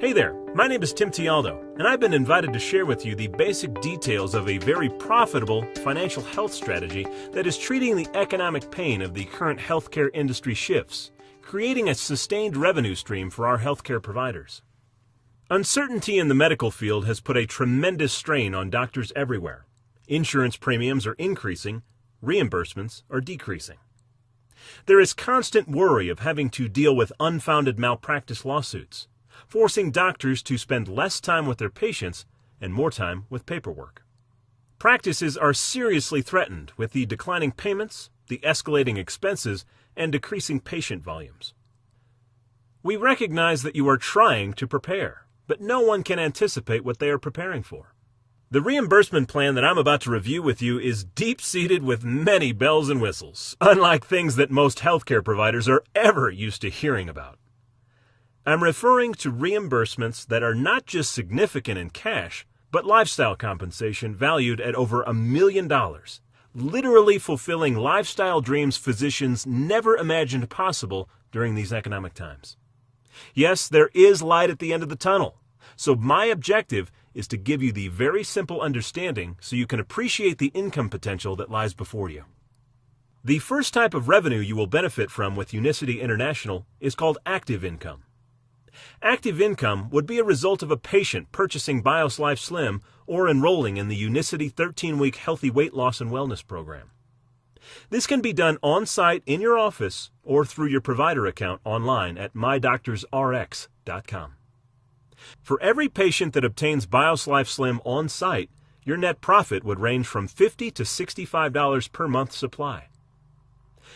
Hey there, my name is Tim Tialdo, and I've been invited to share with you the basic details of a very profitable financial health strategy that is treating the economic pain of the current healthcare industry shifts, creating a sustained revenue stream for our healthcare providers. Uncertainty in the medical field has put a tremendous strain on doctors everywhere. Insurance premiums are increasing, reimbursements are decreasing. There is constant worry of having to deal with unfounded malpractice lawsuits, forcing doctors to spend less time with their patients and more time with paperwork. Practices are seriously threatened with the declining payments, the escalating expenses, and decreasing patient volumes. We recognize that you are trying to prepare, but no one can anticipate what they are preparing for. The reimbursement plan that I'm about to review with you is deep-seated with many bells and whistles, unlike things that most healthcare providers are ever used to hearing about. I'm referring to reimbursements that are not just significant in cash, but lifestyle compensation valued at over $1 million, literally fulfilling lifestyle dreams physicians never imagined possible during these economic times. Yes, there is light at the end of the tunnel, so my objective is to give you the very simple understanding so you can appreciate the income potential that lies before you. The first type of revenue you will benefit from with Unicity International is called active income. Active income would be a result of a patient purchasing BIOS Life Slim or enrolling in the Unicity 13-week Healthy Weight Loss and Wellness Program. This can be done on-site in your office or through your provider account online at mydoctorsrx.com. For every patient that obtains BIOS Life Slim on-site, your net profit would range from $50 to $65 per month supply.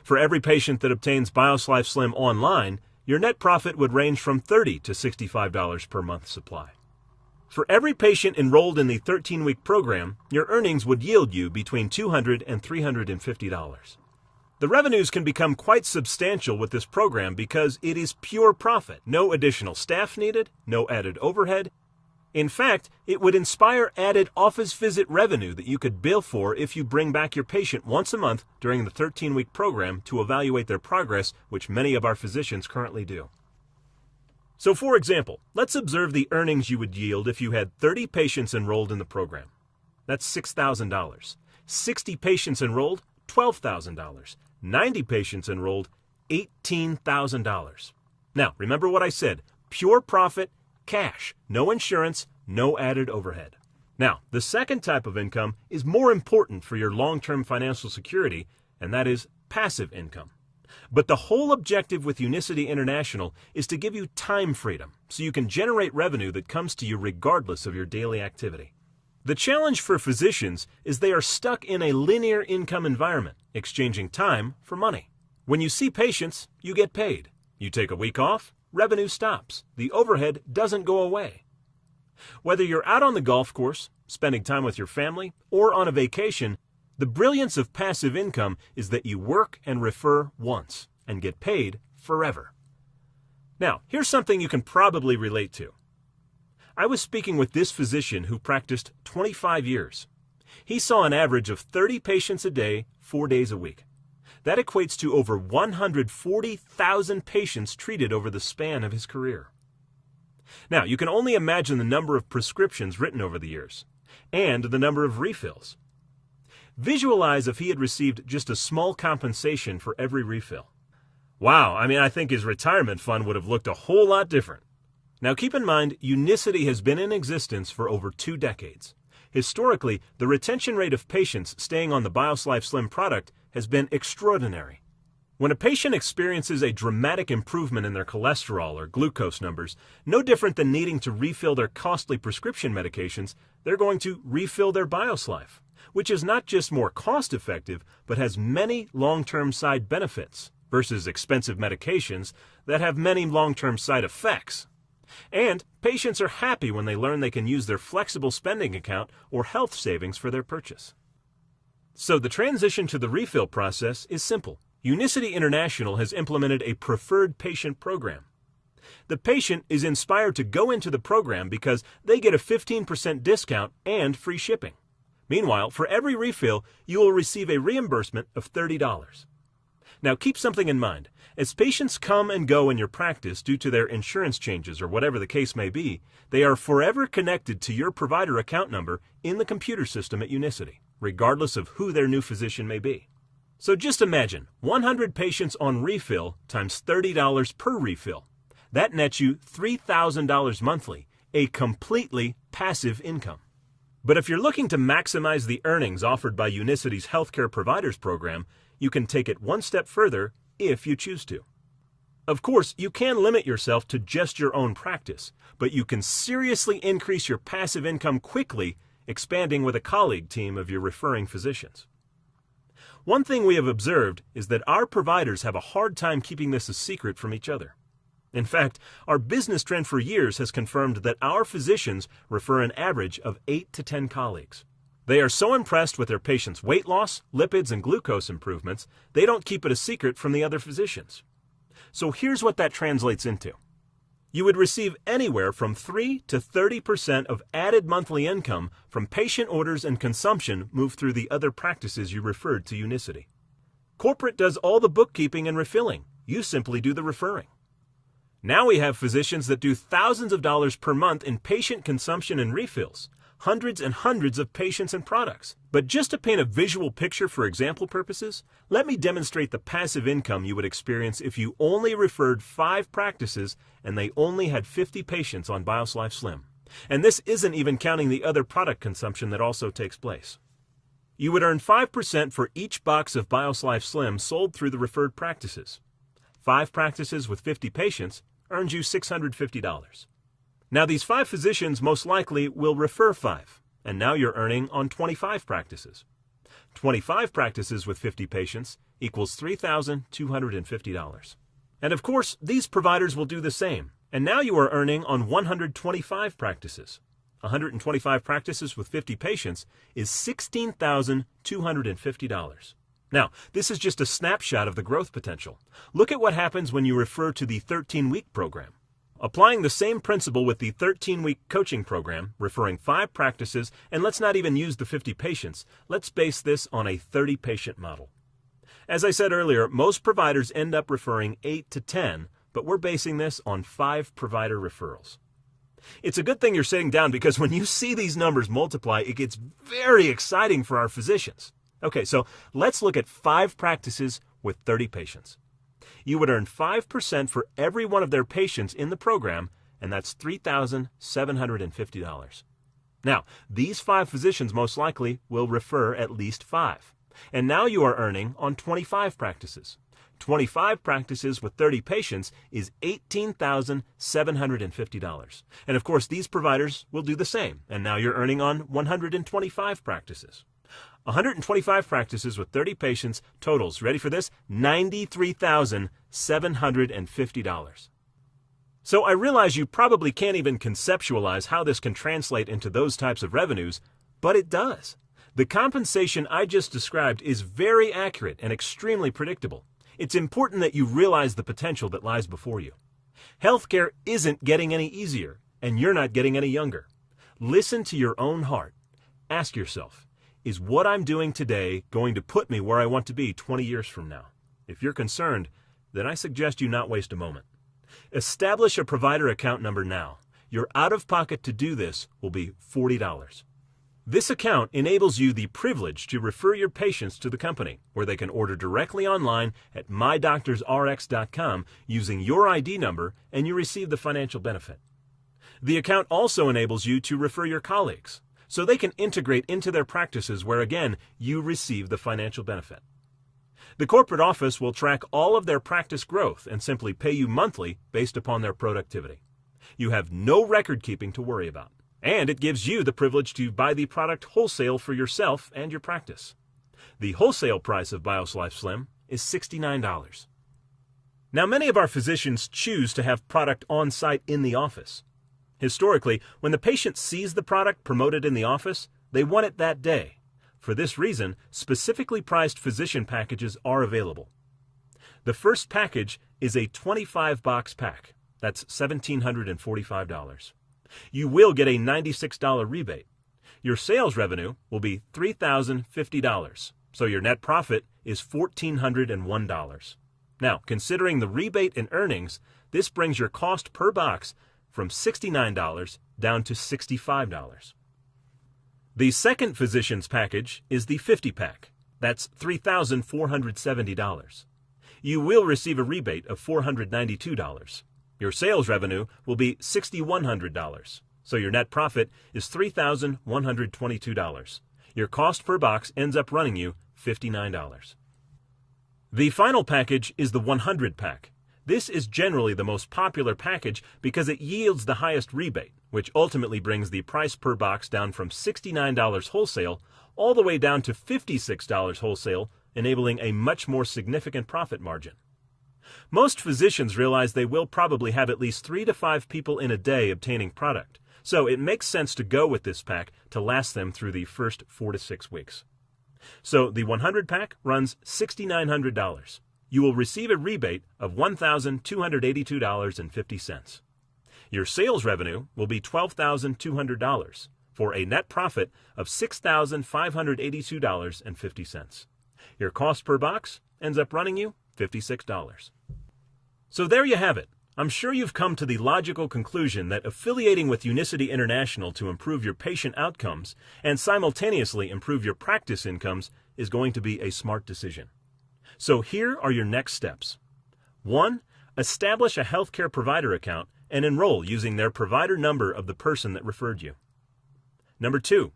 For every patient that obtains BIOS Life Slim online, your net profit would range from $30 to $65 per month supply. For every patient enrolled in the 13-week program, your earnings would yield you between $200 and $350. The revenues can become quite substantial with this program because it is pure profit, no additional staff needed, no added overhead. In fact, it would inspire added office visit revenue that you could bill for if you bring back your patient once a month during the 13-week program to evaluate their progress, which many of our physicians currently do. So for example, let's observe the earnings you would yield if you had 30 patients enrolled in the program. That's $6,000. 60 patients enrolled, $12,000. 90 patients enrolled, $18,000. Now, remember what I said, pure profit, cash, no insurance, no added overhead. Now, the second type of income is more important for your long-term financial security, and that is passive income. But the whole objective with Unicity International is to give you time freedom so you can generate revenue that comes to you regardless of your daily activity. The challenge for physicians is they are stuck in a linear income environment, exchanging time for money. When you see patients, you get paid. You take a week off, revenue stops. The overhead doesn't go away. Whether you're out on the golf course, spending time with your family, or on a vacation, the brilliance of passive income is that you work and refer once and get paid forever. Now, here's something you can probably relate to. I was speaking with this physician who practiced 25 years. He saw an average of 30 patients a day, 4 days a week. That equates to over 140,000 patients treated over the span of his career. Now, you can only imagine the number of prescriptions written over the years, and the number of refills. Visualize if he had received just a small compensation for every refill. Wow, I think his retirement fund would have looked a whole lot different. Now keep in mind, Unicity has been in existence for over 2 decades. Historically, the retention rate of patients staying on the BIOS Life Slim product has been extraordinary. When a patient experiences a dramatic improvement in their cholesterol or glucose numbers, no different than needing to refill their costly prescription medications, they're going to refill their BIOS Life, which is not just more cost-effective, but has many long-term side benefits versus expensive medications that have many long-term side effects. And patients are happy when they learn they can use their flexible spending account or health savings for their purchase. So the transition to the refill process is simple. Unicity International has implemented a preferred patient program. The patient is inspired to go into the program because they get a 15% discount and free shipping. Meanwhile, for every refill, you will receive a reimbursement of $30. Now keep something in mind. As patients come and go in your practice due to their insurance changes or whatever the case may be, they are forever connected to your provider account number in the computer system at Unicity, regardless of who their new physician may be. So just imagine 100 patients on refill times $30 per refill. That nets you $3,000 monthly, a completely passive income. But if you're looking to maximize the earnings offered by Unicity's Healthcare Providers Program, you can take it one step further if you choose to. Of course, you can limit yourself to just your own practice, but you can seriously increase your passive income quickly, expanding with a colleague team of your referring physicians. One thing we have observed is that our providers have a hard time keeping this a secret from each other. In fact, our business trend for years has confirmed that our physicians refer an average of 8 to 10 colleagues. They are so impressed with their patients' weight loss, lipids, and glucose improvements, they don't keep it a secret from the other physicians. So here's what that translates into. You would receive anywhere from 3 to 30% of added monthly income from patient orders and consumption moved through the other practices you referred to Unicity. Corporate does all the bookkeeping and refilling. You simply do the referring. Now we have physicians that do thousands of dollars per month in patient consumption and refills, hundreds and hundreds of patients and products. But just to paint a visual picture for example purposes, let me demonstrate the passive income you would experience if you only referred 5 practices and they only had 50 patients on BioSlife Slim. And this isn't even counting the other product consumption that also takes place. You would earn 5% for each box of BioSlife Slim sold through the referred practices. 5 practices with 50 patients earns you $650. Now these 5 physicians most likely will refer 5, and now you're earning on 25 practices. 25 practices with 50 patients equals $3,250. And of course, these providers will do the same, and now you are earning on 125 practices. 125 practices with 50 patients is $16,250. Now, this is just a snapshot of the growth potential. Look at what happens when you refer to the 13-week program. Applying the same principle with the 13-week coaching program, referring 5 practices, and let's not even use the 50 patients, let's base this on a 30-patient model. As I said earlier, most providers end up referring 8 to 10, but we're basing this on 5 provider referrals. It's a good thing you're sitting down because when you see these numbers multiply, it gets very exciting for our physicians. Okay, so let's look at 5 practices with 30 patients. You would earn 5% for every one of their patients in the program, and that's $3,750. Now, these 5 physicians most likely will refer at least 5. And now you are earning on 25 practices. 25 practices with 30 patients is $18,750. And of course, these providers will do the same, and now you're earning on 125 practices. 125 practices with 30 patients totals, ready for this, $93,750. So I realize you probably can't even conceptualize how this can translate into those types of revenues, but it does. The compensation I just described is very accurate and extremely predictable. It's important that you realize the potential that lies before you. Healthcare isn't getting any easier, and you're not getting any younger. Listen to your own heart. Ask yourself, is what I'm doing today going to put me where I want to be 20 years from now? If you're concerned, then I suggest you not waste a moment. Establish a provider account number now. Your out-of-pocket to do this will be $40. This account enables you the privilege to refer your patients to the company, where they can order directly online at mydoctorsrx.com using your ID number, and you receive the financial benefit. The account also enables you to refer your colleagues, so they can integrate into their practices where, again, you receive the financial benefit. The corporate office will track all of their practice growth and simply pay you monthly based upon their productivity. You have no record keeping to worry about, and it gives you the privilege to buy the product wholesale for yourself and your practice. The wholesale price of BioSlife Slim is $69. Now, many of our physicians choose to have product on site in the office. Historically, when the patient sees the product promoted in the office, they want it that day. For this reason, specifically priced physician packages are available. The first package is a 25-box pack. That's $1,745. You will get a $96 rebate. Your sales revenue will be $3,050. so your net profit is $1,401. Now, considering the rebate and earnings, this brings your cost per box from $69 down to $65. The second physician's package is the 50-pack. That's $3,470. You will receive a rebate of $492. Your sales revenue will be $6,100, so your net profit is $3,122. Your cost per box ends up running you $59. The final package is the 100-pack. This is generally the most popular package because it yields the highest rebate, which ultimately brings the price per box down from $69 wholesale all the way down to $56 wholesale, enabling a much more significant profit margin. Most physicians realize they will probably have at least 3 to 5 people in a day obtaining product, so it makes sense to go with this pack to last them through the first 4 to 6 weeks. So the 100-pack runs $6,900. You will receive a rebate of $1,282.50. Your sales revenue will be $12,200 for a net profit of $6,582.50. Your cost per box ends up running you $56. So there you have it. I'm sure you've come to the logical conclusion that affiliating with Unicity International to improve your patient outcomes and simultaneously improve your practice incomes is going to be a smart decision. So here are your next steps. 1. Establish a healthcare provider account and enroll using their provider number of the person that referred you. Number 2.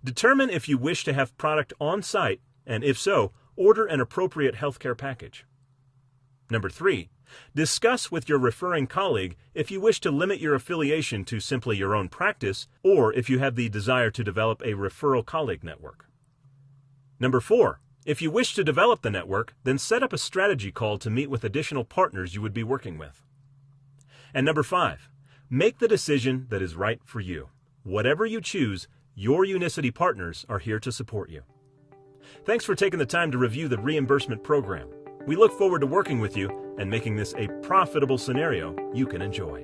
Determine if you wish to have product on site, and if so, order an appropriate healthcare package. Number 3. Discuss with your referring colleague if you wish to limit your affiliation to simply your own practice or if you have the desire to develop a referral colleague network. Number 4. If you wish to develop the network, then set up a strategy call to meet with additional partners you would be working with. And number 5. Make the decision that is right for you. Whatever you choose, your Unicity partners are here to support you. Thanks for taking the time to review the reimbursement program. We look forward to working with you and making this a profitable scenario you can enjoy.